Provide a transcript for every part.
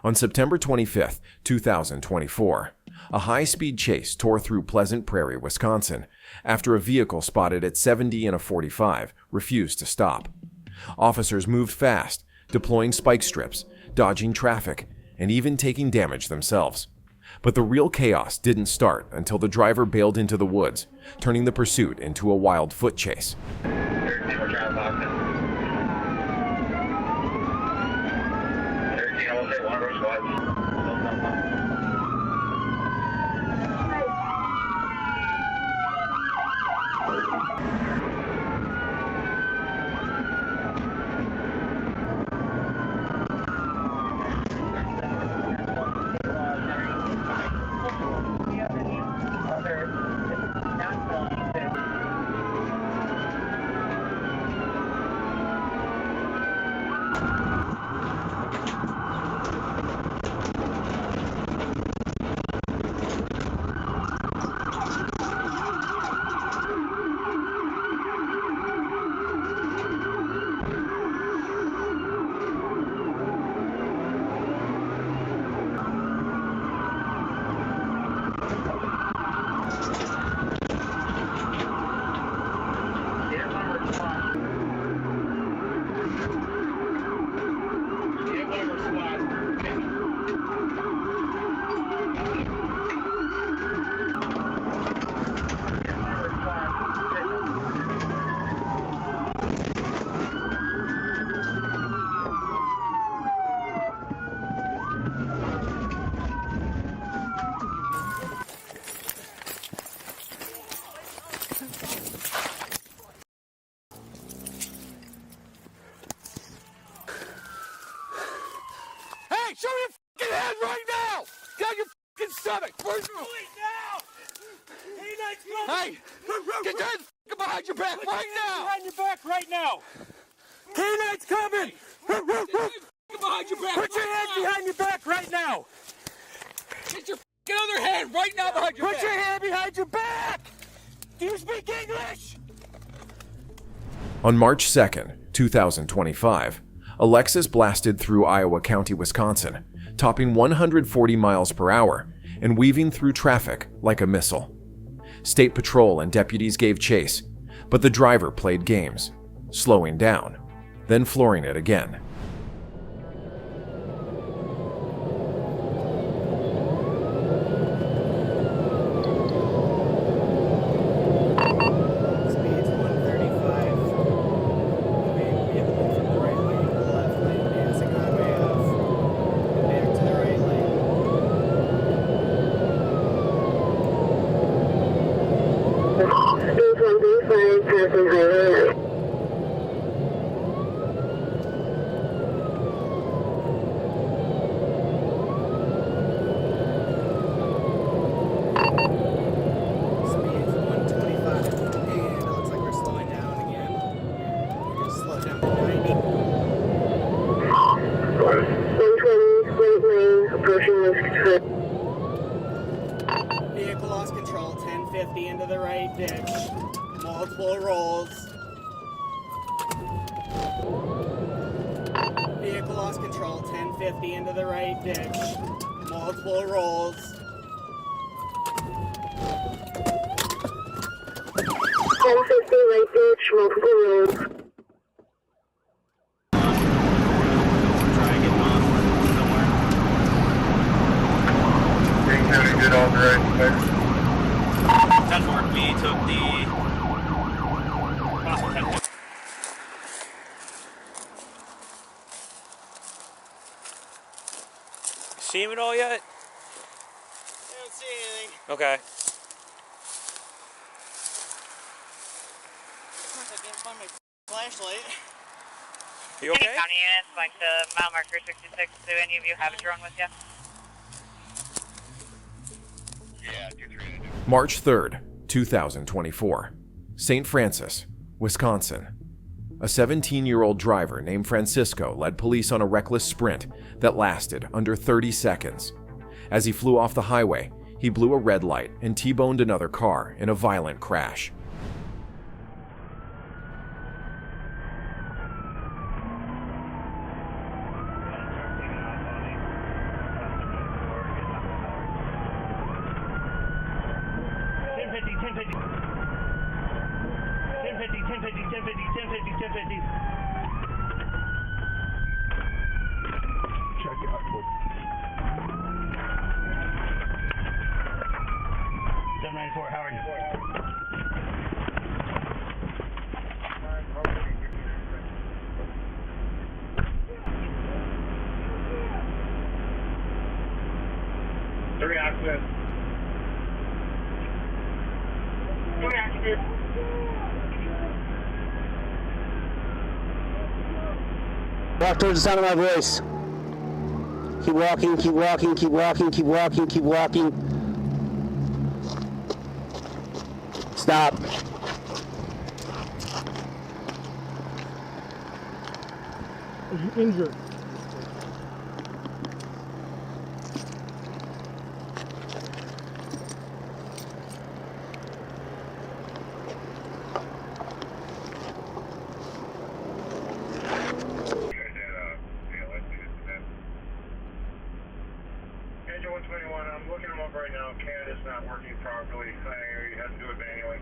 On September 25, 2024, a high-speed chase tore through Pleasant Prairie, Wisconsin, after a vehicle spotted at 70 and a 45 refused to stop. Officers moved fast, deploying spike strips, dodging traffic, and even taking damage themselves. But the real chaos didn't start until the driver bailed into the woods, turning the pursuit into a wild foot chase. Hey, show me your fucking head right now! Get out your fucking stomach! Where's your... Hey! Get your head behind your back right now! Behind your back right now! K-9's coming! Behind your back! Put your hands behind your back right now! Get your other hand right now behind your Put back! your hand behind your back! Do you speak English? On March 2, 2025, a Lexus blasted through Iowa County, Wisconsin, topping 140 miles per hour and weaving through traffic like a missile. State Patrol and deputies gave chase, but the driver played games, slowing down, then flooring it again. Speed's 135. Vehicle from the right lane to the left lane, dancing highway off. And back to the right lane. Speed 135, passing highway. Speed's 125. And it looks like we're slowing down again. We're gonna slow down to 90. 120, right lane, approaching lost control. Vehicle lost control, 1050 into the right ditch. Multiple rolls. Vehicle lost control, 1050 into the right ditch. Multiple rolls. 1050, right ditch, multiple roads. King County did authorize there. 10-4, we took the... Possible 10-4. See him at all yet? I don't see anything. Okay. I can't find my flashlight. You okay? County units, like the mile marker 66, do any of you have a drone with you? Yeah, 2-3. March 3, 2024, St. Francis, Wisconsin. A 17-year-old driver named Francisco led police on a reckless sprint that lasted under 30 seconds. As he flew off the highway, he blew a red light and T-boned another car in a violent crash. 1050. 1050, 1050, 1050, 1050, 1050. Check out. 794, how are you? Three accidents. Walk towards the sound of my voice. Keep walking, keep walking, keep walking, keep walking, keep walking. Stop. Injured. Engine 121, I'm looking them up right now. Canada's not working properly. You have to do it manually.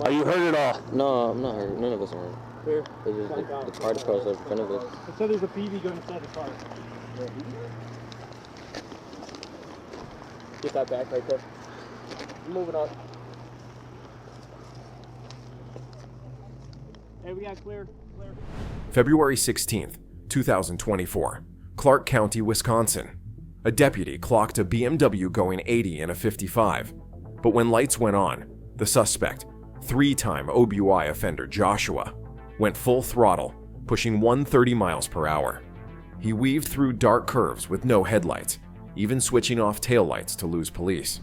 Are you hurt at all? No, I'm not hurt. None of us are hurt. Clear. It's just the car just crossed in front of us. It said there's a BB going inside the car. Get that back right there. Moving on. Hey, we got clear. Clear. February 16th, 2024, Clark County, Wisconsin. A deputy clocked a BMW going 80 in a 55, but when lights went on, the suspect, three-time OBUI offender Joshua, went full throttle, pushing 130 miles per hour. He weaved through dark curves with no headlights, even switching off taillights to lose police.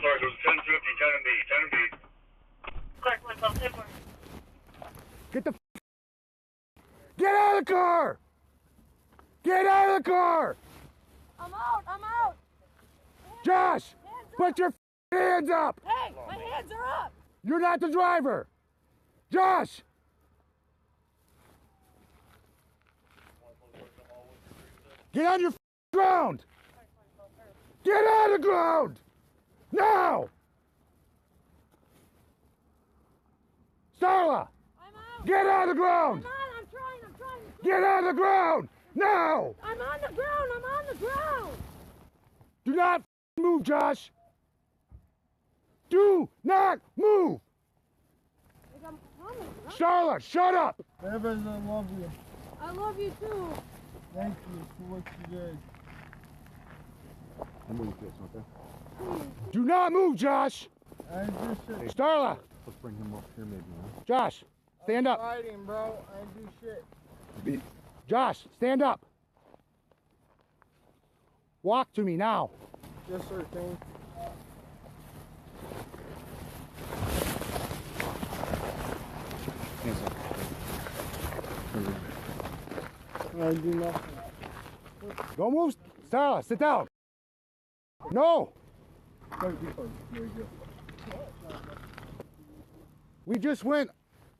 It was 1050, 10 and B. Clark 112, Get out of the car! Get out of the car! I'm out! Josh, put your hands up! Hey, my hands are up! You're not the driver! Josh! Get on your ground! Get on the ground! Now! Starla! I'm out! Get on the ground! I'm trying! Get on the ground! Now! I'm on the ground! Do not move, Josh! Do not move! I'm on the ground. Starla, shut up! Evans, I love you. I love you too. Thank you for what you did. Do not move, Josh! I just said, Starla, Let's bring him up here maybe. Huh? Josh, stand up. Fighting, bro. I didn't do shit. Josh, stand up. Walk to me now. Yes, sir, King. I do nothing. Don't move. Starla, sit down. No. There you go. We just went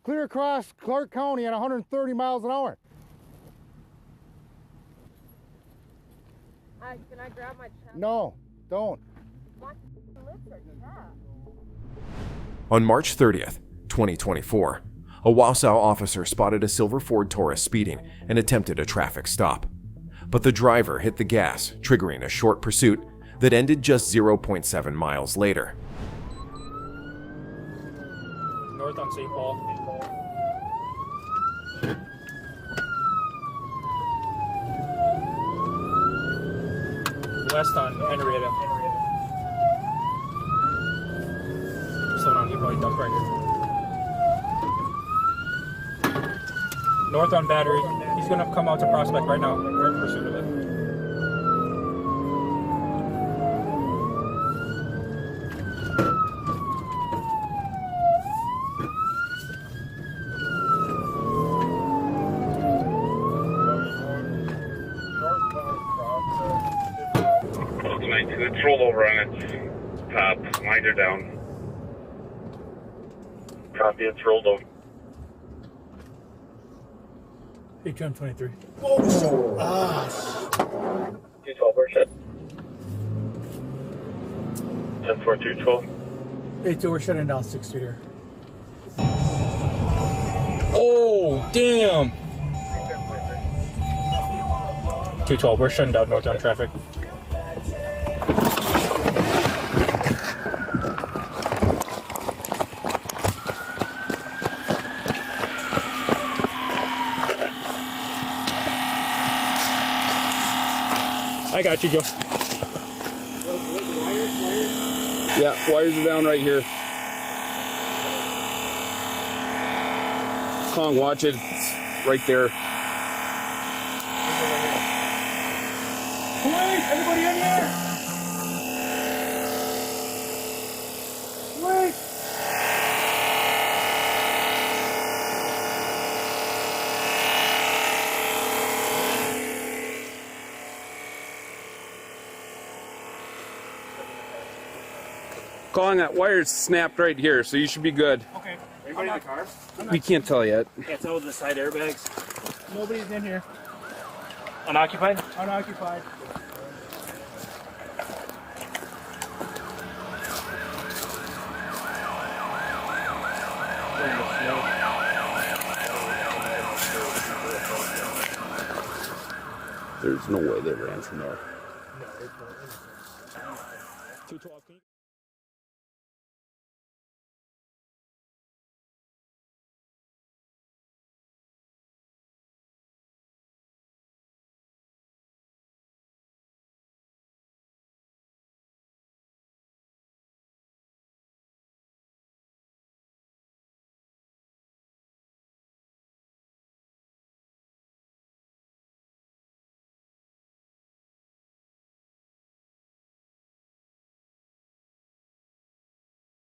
clear across Clark County at 130 miles an hour. Hi, can I grab my chest? No, don't. My lips are chapped. On March 30th, 2024, a Wausau officer spotted a silver Ford Taurus speeding and attempted a traffic stop. But the driver hit the gas, triggering a short pursuit that ended just 0.7 miles later. North on St. Paul. West on Henrietta. Slow down, you probably duck right here. North on Battery. He's gonna come out to Prospect right now. We're in pursuit of it. It's rolled over on its top. Lines are down. Copy, it's rolled over. 823. 212, where's it? 10-4-2-12. 82, we're shutting down 60 here. Oh, damn! 212, we're shutting down northbound traffic. I got you, Joe. Yeah, wires are down right here. Kong, watch it. It's right there. Police! Everybody in here! Wait! Kong, that wire's snapped right here, so you should be good. Okay. Everybody in the car? We can't tell yet. Can't tell with the side airbags. Nobody's in here. Unoccupied? Unoccupied. There's no way they ran from there. 212.